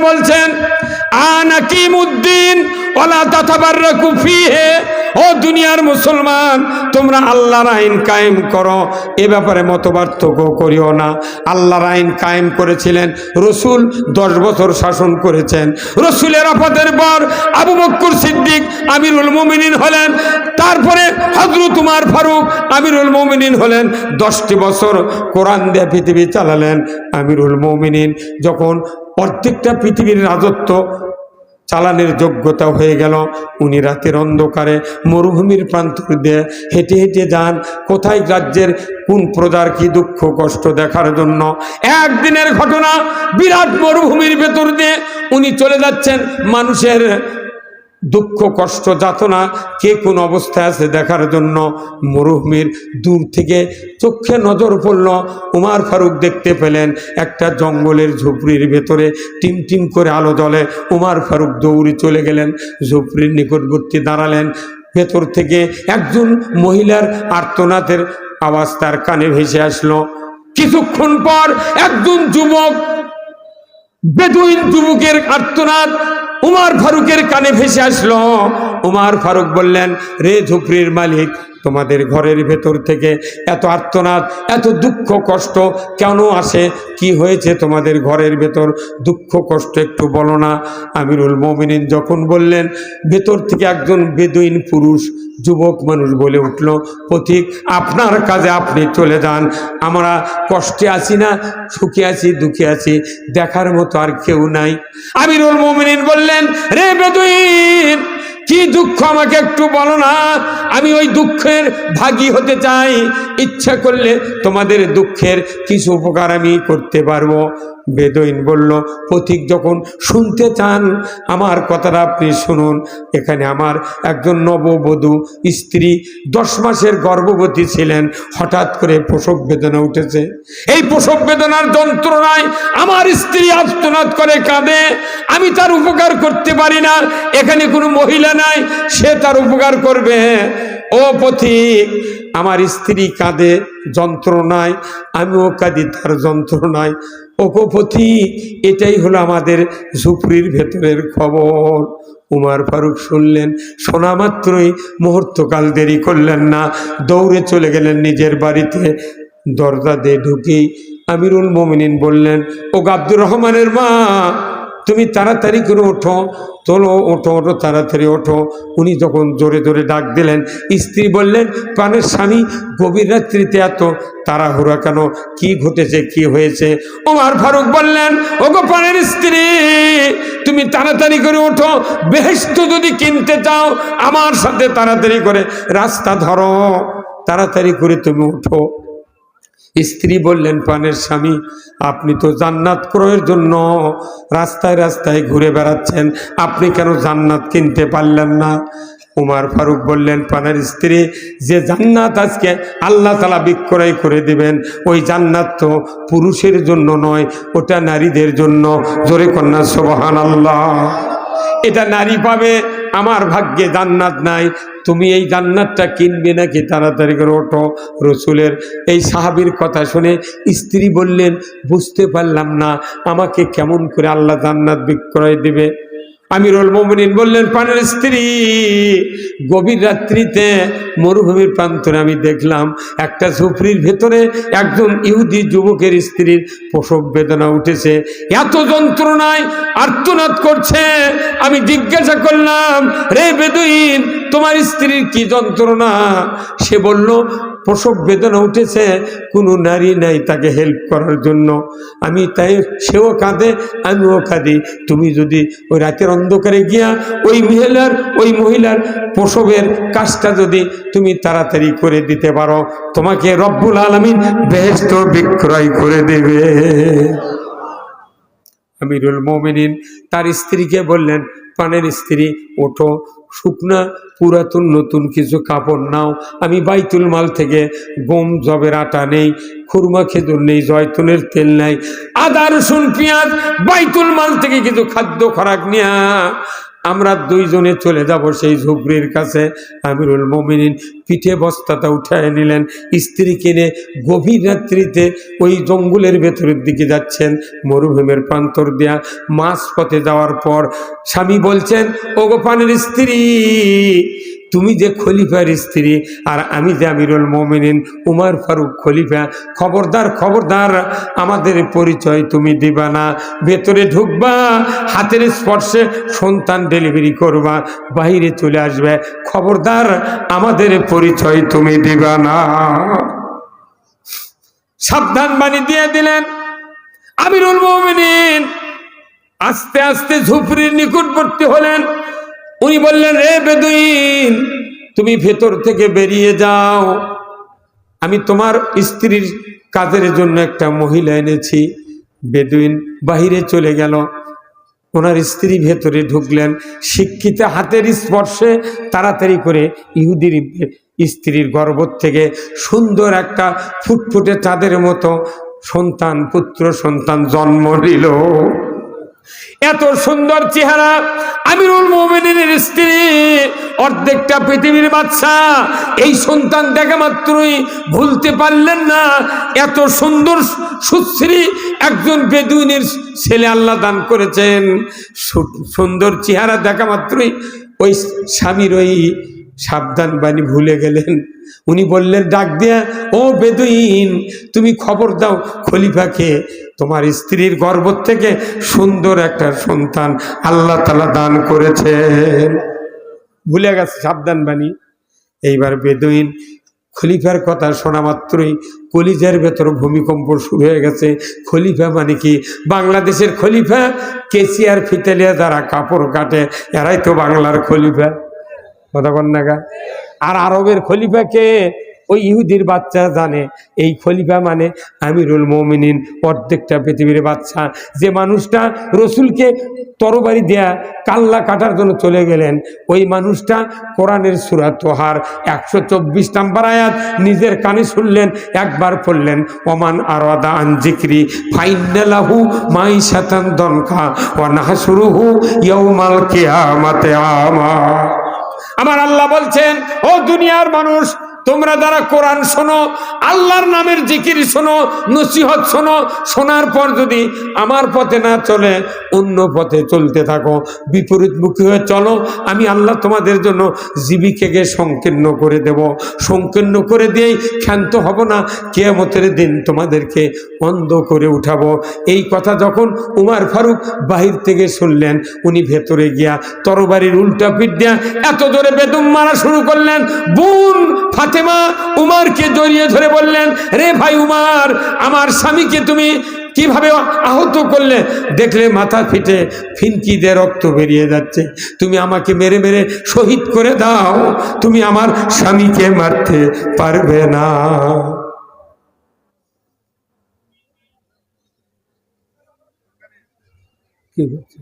বলছেন আনাকিমুদ্দিন ওয়ালা তাতাবাররাকু ফীহি, ও দুনিয়ার মুসলমান তোমরা আল্লাহর আইন কায়েম করো, এ ব্যাপারে মতপার্থক্য করিও না। আল্লাহর আইন কায়েম করেছিলেন রসুল, 10 বছর শাসন করেছেন। রসুলের ওফাতের পর আবু বকর সিদ্দিক আমিরুল মুমিনিন হলেন, তারপরে হযরত উমর ফারুক আমিরুল মুমিনিন হলেন। 10টি বছর কোরআন দিয়ে পৃথিবী চালালেন আমিরুল মুমিনিন। যখন প্রত্যেকটা পৃথিবীর রাজত্ব চালানের যোগ্যতা হয়ে গেল, উনি রাতের অন্ধকারে মরুভূমির প্রান্তর দিয়ে হেঁটে হেঁটে যান, কোথায় রাজ্যের কোন প্রজার কি দুঃখ কষ্ট দেখার জন্য। একদিনের ঘটনা, বিরাট মরুভূমির ভেতর দিয়ে উনি চলে যাচ্ছেন, মানুষের দুঃখ কষ্ট যাতনা কে কোন অবস্থায় আছে দেখার জন্য। মরুভূমির দূর থেকে চোখে নজর পড়ল, উমর ফারুক দেখতে পেলেন একটা জঙ্গলের ঝুপড়ির ভেতরে টিম টিম করে আলো জ্বলে। উমর ফারুক দৌড়ে চলে গেলেন, ঝুপড়ির নিকটবর্তী দাঁড়ালেন। ভেতর থেকে একজন মহিলার আর্তনাদের আওয়াজ তার কানে ভেসে আসলো। কিছুক্ষণ পর একজন যুবক, বেদুইন যুবকের আর্তনাদ উমর ফারুকের কানে ভেসে আসলো। উমর ফারুক বললেন, রে ঝুপড়ির মালিক, তোমাদের ঘরের ভেতর থেকে এত আর্তনাদ এত দুঃখ কষ্ট কেন আসে? কি হয়েছে তোমাদের ঘরের ভেতর দুঃখ কষ্ট একটু বলো না। আমিরুল মুমিনিন যখন বললেন, ভেতর থেকে একজন বেদুইন পুরুষ যুবক মানুষ বলে উঠল, পথিক আপনার কাজে আপনি চলে যান, আমরা কষ্টে আছি না, সুখে আছি দুঃখে আছি, দেখার মতো আর কেউ নাই। আমিরুল মুমিনিন বললেন, রে বেদুইন, কি দুঃখ আমাকে একটু বলো না, আমি ওই দুঃখের ভাগী হতে চাই, ইচ্ছা করলে তোমাদের দুঃখের কিছু উপকার আমি করতে পারবো। বেদুইন বলল, পথিক যখন শুনতে চান আমার কথাটা আপনি শুনুন। এখানে আমার একজন নববধূ স্ত্রী 10 মাসের গর্ভবতী ছিলেন, হঠাৎ করে প্রসব বেদনা উঠেছে। এই প্রসব বেদনার যন্ত্রণায় আমার স্ত্রী আর্তনাদ করে কাঁদে, আমি তার উপকার করতে পারি না, এখানে কোনো মহিলা নাই সে তার উপকার করবে। ও পথিক, আমার স্ত্রী কাঁদে যন্ত্রণায়, আমিও কাঁদি তার যন্ত্রণায়। ও পথিক, এটাই হলো আমাদের ঝুপড়ির ভেতরের খবর। উমর ফারুক শুনলেন, শোনা মাত্রই মুহূর্তকাল দেরি করলেন না, দৌড়ে চলে গেলেন নিজের বাড়িতে। দরজা দিয়ে ঢুকেই আমিরুল মুমিনিন বললেন, ও আব্দুর রহমানের মা, তুমি তাড়াতাড়ি করে ওঠো, চলো ওঠো ওঠো তাড়াতাড়ি ওঠো। উনি যখন জোরে জোরে ডাক দিলেন, স্ত্রী বললেন, প্রাণের স্বামী, গভীর রাত্রিতে এত তাড়াহুড়া কেন, কি ঘটেছে, কি হয়েছে? ওমর ফারুক বললেন, ওগো প্রাণের স্ত্রী, তুমি তাড়াতাড়ি করে ওঠো, বেহেশত যদি কিনতে চাও আমার সাথে তাড়াতাড়ি করে রাস্তা ধরো, তাড়াতাড়ি করে তুমি ওঠো। স্ত্রী বললেন, প্রাণের স্বামী, আপনি তো জান্নাত ক্রয়ের জন্য রাস্তায় রাস্তায় ঘুরে বেড়াচ্ছেন, আপনি কেন জান্নাত কিনতে পারলেন না? উমর ফারুক বললেন, প্রাণের স্ত্রী, যে জান্নাত আজকে আল্লাহ তাআলা বিক্রয় করে দিবেন, ওই জান্নাত তো পুরুষের জন্য নয়, ওটা নারীদের জন্য। জোরে কন্যা সুবহানাল্লাহ। এটা নারী পাবে, আমার ভাগ্যে জান্নাত নাই। তুমি এই জান্নাতটা কিনবে নাকি? তাড়াতাড়ি করে ওঠো। রসুলের এই সাহাবীর কথা শুনে স্ত্রী বললেন, বুঝতে পারলাম না, আমাকে কেমন করে আল্লাহ জান্নাত বিক্রয় দিবে? আমিরুল মুমিনিন বললেন, প্রাণের স্ত্রী, গভীর রাত্রিতে মরুভূমির প্রান্তরে আমি দেখলাম একটা ঝুপড়ির ভেতরে একজন ইহুদি যুবকের স্ত্রীর প্রসব বেদনা উঠেছে, এত যন্ত্রণায় আর্তনাদ করছে। আমি জিজ্ঞাসা করলাম, রে বেদুইন, তোমার স্ত্রীর কি যন্ত্রণা? সে বলল, প্রসব বেদনা উঠেছে, কোনো নারী নাই তাকে হেল্প করার জন্য। আমি তাই, সেও কাঁদে আমিও কাঁদি, তুমি যদি ওই রাতের অন্ধকারে গিয়া ওই মহিলার প্রসবের কাজটা যদি তুমি তাড়াতাড়ি করে দিতে পারো, তোমাকে রব্বুল আলামিন বেহেশত বিক্রয় করে দেবে। আমিরুল মুমিনিন তার স্ত্রীকে বললেন, প্রাণের স্ত্রী, ওঠো, শুকনা পুরাতন নতুন কিছু কাপড় নাও, আমি বাইতুল মাল থেকে গম জবের আটা নেই, খুরমা খেজুর নেই, জয়তুনের তেল নাই, আদা রসুন পেঁয়াজ বাইতুল মাল থেকে কিছু খাদ্য খোরাক নিয়া আমরা দুইজনে চলে যাব সেই ঝুপড়ির কাছে। আমিরুল মুমিনিন পিঠে বস্তাটা উঠায় নিলেন, স্ত্রী কিনে গভীর রাত্রিতে ওই জঙ্গলের ভেতরের দিকে যাচ্ছেন, মরুভূমির প্রান্তর দেয়া। মাঝ পথে যাওয়ার পর স্বামী বলছেন, ও গোপানের স্ত্রী, তুমি যে খলিফার স্ত্রী আর আমি যে আমিরুল মুমিনিন উমর ফারুক খলিফা, খবরদার খবরদার আমাদের পরিচয় তুমি দিবা না। ভেতরে ঢুকবা, হাতের স্পর্শে সন্তান ডেলিভারি করবা, বাইরে চলে আসবে, খবরদার আমাদের পরিচয় তুমি দিবা না। সাবধান বাণী দিয়ে দিলেন। আমিরুল মুমিনিন আস্তে আস্তে ঝুপড়ির নিকটবর্তী হলেন। উনি বললেন, রে বেদুইন, তুমি ভেতর থেকে বেরিয়ে যাও, আমি তোমার স্ত্রীর কাজের জন্য একটা মহিলা এনেছি। বেদুইন বাহিরে চলে গেল, ওনার স্ত্রী ভেতরে ঢুকলেন। শিক্ষিত হাতের স্পর্শে তাড়াতাড়ি করে ইহুদির স্ত্রীর গর্ভ থেকে সুন্দর একটা ফুটফুটে চাঁদের মতো সন্তান, পুত্র সন্তান জন্ম নিল। এত সুন্দর চেহারা, আমিরুল মুমিনিনের স্ত্রী, অর্ধেকটা পৃথিবীর বাদশা। এই সন্তান দেখা মাত্রই ভুলতে পারলেন না, এত সুন্দর সুশ্রী একজন বেদুইনের ছেলে আল্লাহ দান করেছেন। সুন্দর চেহারা দেখা মাত্রই ওই স্বামীর ওই সাবধান বাণী ভুলে গেলেন। উনি বললেন ডাক দিয়া, ও বেদুইন, তুমি খবর দাও খলিফাকে, তোমার স্ত্রীর গর্ভ থেকে সুন্দর একটা সন্তান আল্লাহ তাআলা দান করেছেন। ভুলে গেছে সাবধান বাণী। এইবার বেদুইন খলিফার কথা শোনা মাত্রই কলিজার ভেতর ভূমিকম্প শুরু হয়ে গেছে। খলিফা মানে কি? বাংলাদেশের খলিফা কেসিয়ার ফিতেলিয়া যারা কাপড় কাটে, এরাই তো বাংলার খলিফা, কথা বল না গা। আর আরবের খলিফাকে ওই ইহুদির বাচ্চা জানে। এই খলিফা মানে আমিরুল মুমিনিন, অর্ধেকটা পৃথিবীর বাচ্চা। যে মানুষটা রসুলকে তরবারি দেয়া কাল্লা কাটার জন্য চলে গেলেন, ওই মানুষটা কোরআনের সূরা তোহার 124 নম্বর আয়াত নিজের কানে শুনলেন, একবার পড়লেন, ওমান আরাদা আন যিকরি ফাইন্না লাহু মাইশাতান দনকা ওয়া নাহশুরুহু ইয়াউমাল কিয়ামাতি আমা। আমার আল্লাহ বলছেন, ও দুনিয়ার মানুষ, তোমরা যারা কোরআন শোনো, আল্লাহর নামের জিকির শোনো, নসিহত শোনো, শোনার পর যদি আমার পথে না চলে অন্য পথে চলতে থাকো, বিপরীতমুখী হয়ে চলো, আমি আল্লাহ তোমাদের জন্য জীবিকাকে সংকীর্ণ করে দেব। সংকীর্ণ করে দিয়েই ক্ষান্ত হব না, কিয়ামতের দিন তোমাদেরকে অন্ধ করে উঠাবো। এই কথা যখন উমর ফারুক বাহির থেকে শুনলেন, উনি ভেতরে গিয়া তরবারির উল্টা পিঠ দিয়া এত জোরে বেদম মারা শুরু করলেন। বোন ফাতেমা উমরকে জড়িয়ে ধরে বললেন, রে ভাই উমর, আমার স্বামীকে তুমি কিভাবে আহত করলে? দেখলে মাথা ফিটে ফিনকি দিয়ে রক্ত বেরিয়ে যাচ্ছে, তুমি আমাকে মেরে মেরে শহীদ করে দাও, তুমি আমার স্বামীকে মারতে পারবে না। কি বলছে?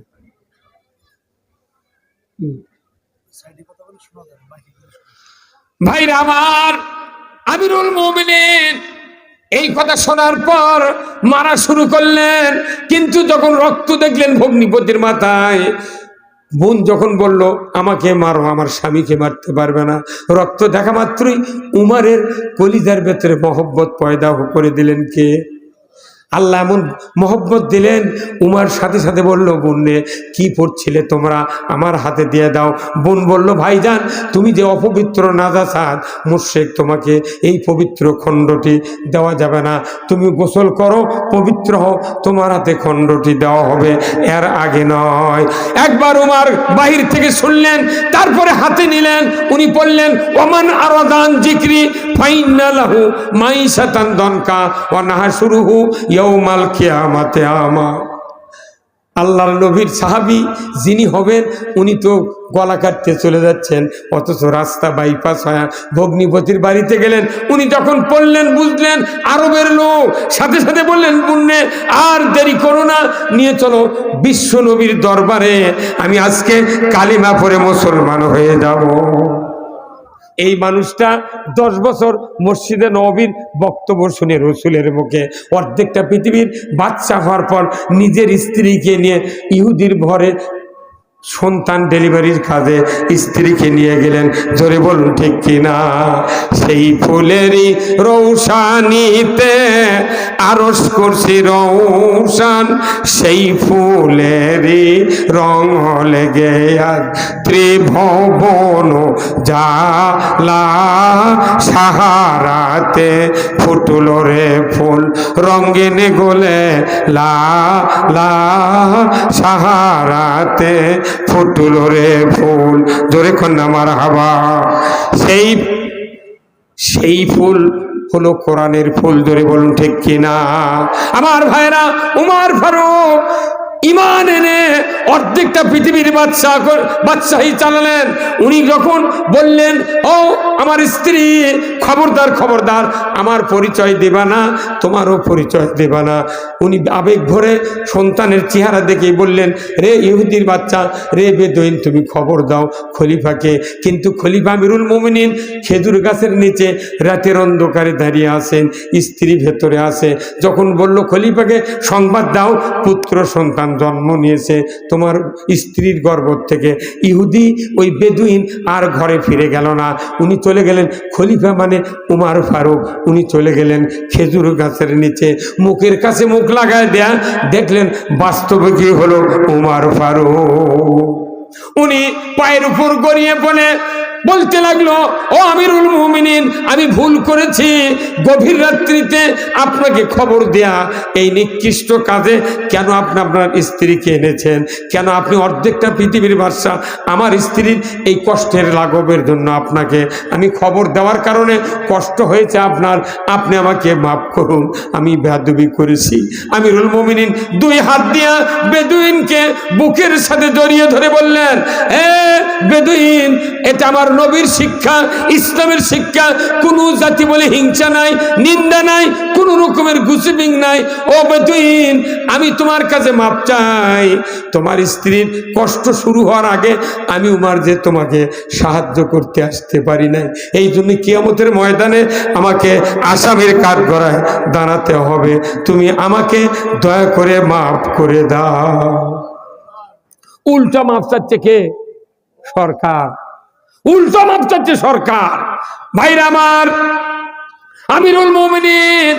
ভাইরা আমার, আমিরুল মুমিনিন এই কথা শোনার পর মারা শুরু করলেন। কিন্তু যখন রক্ত দেখলেন ভগ্নিপতির মাথায়, বোন যখন বলল আমাকে মারো, আমার স্বামীকে মারতে পারবে না, রক্ত দেখা মাত্রই উমরের কলিজার ভেতরে মহব্বত পয়দা করে দিলেন কে? আল্লাহ এমন মহব্বত দিলেন, উমার সাথে সাথে বলল, বোনে কি পড়ছিলে তোমরা, আমার হাতে দিয়ে দাও। বোন বলল, ভাইজান তুমি যে অপবিত্র নাজাসাত মুশরিক, তোমাকে এই পবিত্র খণ্ডটি দেওয়া যাবে না, তুমি গোসল করো, পবিত্র হও, তোমার হাতে খণ্ডটি দেওয়া হবে, এর আগে নয়। একবার উমার বাহির থেকে শুনলেন, তারপরে হাতে নিলেন, উনি পড়লেন, ওমান আরাদান যিকরি ফাইন্না লাহু মাইশাতান দনকা ওয়া নাহশুরুহু ইয়াউমাল কিয়ামাতি আমা। আল্লাহর নবীর সাহাবী যিনি হবেন, উনি তো গলা কাটতে চলে যাচ্ছেন, অথচ রাস্তা বাইপাস হয়ে ভগ্নিপতির বাড়িতে গেলেন। উনি যখন পড়লেন, বুঝলেন আরবের লোক, সাথে সাথে বললেন, বুন্নে আর দেরি করো না, নিয়ে চলো বিশ্ব নবীর দরবারে, আমি আজকে কালিমা পড়ে মুসলমান হয়ে যাব। এই মানুষটা 10 বছর মসজিদে নববীর বক্তব্য শুনে রসুলের মুখে অর্ধেকটা পৃথিবীর বাদশা হওয়ার পর নিজের স্ত্রীকে নিয়ে ইহুদির ঘরে সন্তান ডেলিভারির কাজে স্ত্রীকে নিয়ে গেলেন, জোরে বলুন ঠিক কিনা। সেই ফুলেরই রৌশানিতে আরশ কুরসি রৌশান, সেই ফুলেরই রং লেগে আজ ত্রিভুবন জালা, সাহারাতে ফুটল রে ফুল রঙিন গোলে লা লা, সাহারাতে ফুটল রে ফুল, জোরে কন্যা মারহাবা। সেই ফুল হলো কোরআনের ফুল, জোরে বলুন ঠিক কিনা। আমার ভাইরা, উমর ফারুক ইমান এনে অর্ধেকটা পৃথিবীর বাদশাহী চালালেন। উনি যখন বললেন, ও আমার স্ত্রী, খবরদার খবরদার, আমার পরিচয় দেবা না, তোমারও পরিচয় দেবা না। উনি আবেগ ভরে সন্তানের চেহারা দেখে বললেন, রে ইহুদির বাচ্চা, রে বেদুইন, তুমি খবর দাও খলিফাকে। কিন্তু খলিফা আমিরুল মুমিনিন খেজুর গাছের নিচে রাতের অন্ধকারে দাঁড়িয়ে আছেন, স্ত্রী ভেতরে আছে। যখন বলল খলিফাকে সংবাদ দাও, পুত্র সন্তান জন্ম নিয়েছে তোমার স্ত্রীর গর্ভ থেকে। ইহুদি ওই বেদুইন আর ঘরে ফিরে গেল না, উনি চলে গেলেন, খলিফা মানে উমর ফারুক, উনি চলে গেলেন খেজুর গাছের নিচে, মুখের কাছে মুখ লাগায় দেয়া, দেখলেন বাস্তবে কি হলো, উমর ফারুক। উনি পায়ের উপর গড়িয়ে পড়ে বলতে লাগলো, ও আমিরুল মুমিনিন, আমি ভুল করেছি, গভীর রাত্রিতে আপনাকে খবর দেয়া এই নিকৃষ্ট কাজে কেন আপনি আপনার স্ত্রীকে এনেছেন, কেন আপনি অর্ধেকটা পৃথিবীর বাদশা, আমার স্ত্রীর এই কষ্টের লাঘবের জন্য আপনাকে আমি খবর দেওয়ার কারণে কষ্ট হয়েছে আপনার, আপনি আমাকে মাফ করুন, আমি বেয়াদবি করেছি। আমিরুল মুমিনিন দুই হাত দিয়া বেদুইনকে বুকের সাথে জড়িয়ে ধরে বললেন, এ বেদুইন, এটা আমার নবীর শিক্ষা, ইসলামের শিক্ষা, কোন জাতি বলে হিংসা নাই, নিন্দা নাই, কোন রকমের গুসিবিং নাই। ও বেদুইন, আমি তোমার কাছে মাপ চাই, তোমার স্ত্রীর কষ্ট শুরু হওয়ার আগে আমি উমর যে তোমাকে সাহায্য করতে আসতে পারি নাই, এই জন্য কিয়ামতের ময়দানে আমাকে আসামির কাঠগড়ায় দাঁড়াতে হবে, তুমি আমাকে দয়া করে মাফ করে দাও। উল্টা মাপ চাচ্ছে কে? সরকার। উল্টা মাপ চাচ্ছে সরকার। ভাইরা আমার, আমিরুল মুমিনিন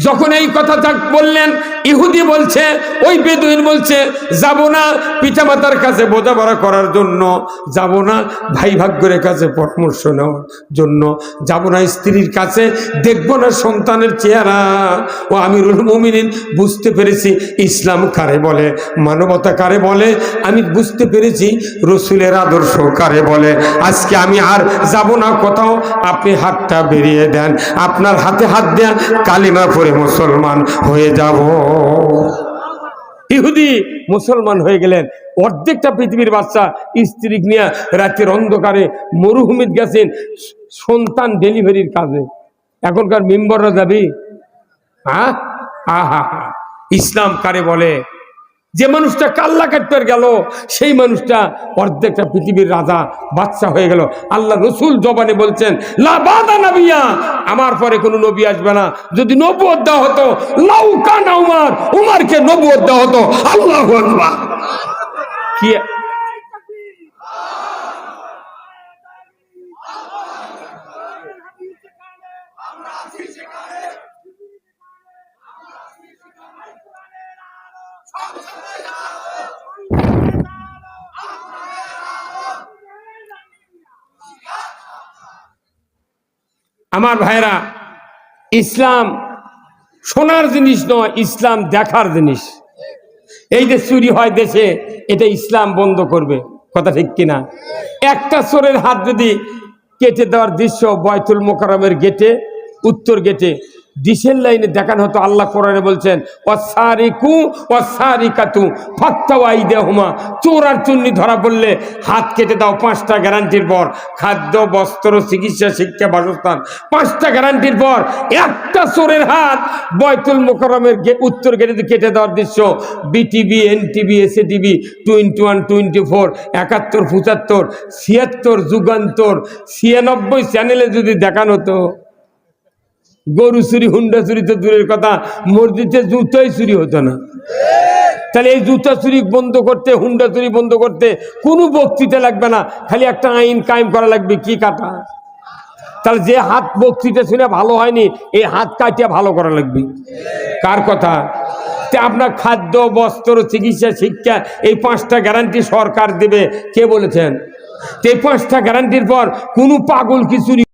যখন এই কথা বললেন, ইহুদি বলছে, ওই বেদুইন বলছে, যাব না পিতামাতার কাছে বোঝাপড়া করার জন্য, যাব না ভাই ভাগ্যের কাছে পরামর্শ নেওয়ার জন্য, যাব না স্ত্রীর কাছে, দেখব না সন্তানের চেহারা। ও আমিরুল মুমিনিন, বুঝতে পেরেছি ইসলাম কারে বলে, মানবতা কারে বলে, আমি বুঝতে পেরেছি রসুলের আদর্শ কারে বলে। আজকে আমি আর যাব না কোথাও, আপনি হাতটা বেরিয়ে দেন, আপনার হাতে হাত দেন, কালিমা পড়ে মুসলমান হয়ে যাব। ইহুদি মুসলমান হয়ে গেলেন, অর্ধেকটা পৃথিবীর বাচ্চা স্ত্রী নিয়ে রাতের অন্ধকারে মরুভূমিত গেছেন সন্তান ডেলিভারির কাজে। এখনকার মেম্বাররা যাবি? হ্যাঁ, আহা, ইসলাম কারে বলে? যে মানুষটা কাল্লা কাটতে গেল, সেই মানুষটা অর্ধেকটা পৃথিবীর রাজা বাদশা হয়ে গেল। আল্লাহ রসুল জবানে বলছেন, লা বাদা নবিয়া, আমার পরে কোনো নবী আসবে না। যদি নবুয়ত দেওয়া হতো, লাউ কানা উমর, উমরকে নবুয়ত দেওয়া হতো। আল্লাহু আকবার। কি আমার ভাইরা, ইসলাম শোনার জিনিস নয়, ইসলাম দেখার জিনিস। এই যে চুরি হয় দেশে, এটা ইসলাম বন্ধ করবে, কথা ঠিক কিনা? একটা চোরের হাত যদি কেটে দেওয়ার দৃশ্য বাইতুল মোকাররমের গেটে, উত্তর গেটে ডিসেল লাইনে দেখানো হতো। আল্লাহ কোরআনে বলছেন, ওয়াসারিকু ওয়াসারিকাতু ফাক্তাউ আইদিয়াহুমা, চোর আর চুন্নি ধরা পড়লে হাত কেটে দাও 5টা গ্যারান্টির পর। খাদ্য, বস্ত্র, চিকিৎসা, শিক্ষা, বাসস্থান, 5টা গ্যারান্টির পর একটা চোরের হাত বাইতুল মোকাররমের উত্তর গেটে কেটে দেওয়ার দৃশ্য বিটিভি, এনটিভি, এসএটিভি, 21, 24, 71, 75, 76, যুগান্তর, 96 চ্যানেলে যদি দেখানো হতো। গরু চুরি, হুন্ডা চুরি তো দূরের কথা, মসজিদে জুতোই চুরি হতো না। তাহলে এই জুতা চুরি বন্ধ করতে, হুন্ডা চুরি বন্ধ করতে কোনো বক্তৃতা লাগবে না, খালি একটা আইন কায়েম করা লাগবে। কি কাটা? তাহলে যে হাত বক্তৃতা শুনে ভালো হয়নি, এই হাত কাটিয়ে ভালো করা লাগবে। কার কথা? আপনার খাদ্য, বস্ত্র, চিকিৎসা, শিক্ষা, এই 5টা গ্যারান্টি সরকার দেবে। কে বলেছেন? এই 5টা গ্যারান্টির পর কোনো পাগল কিছু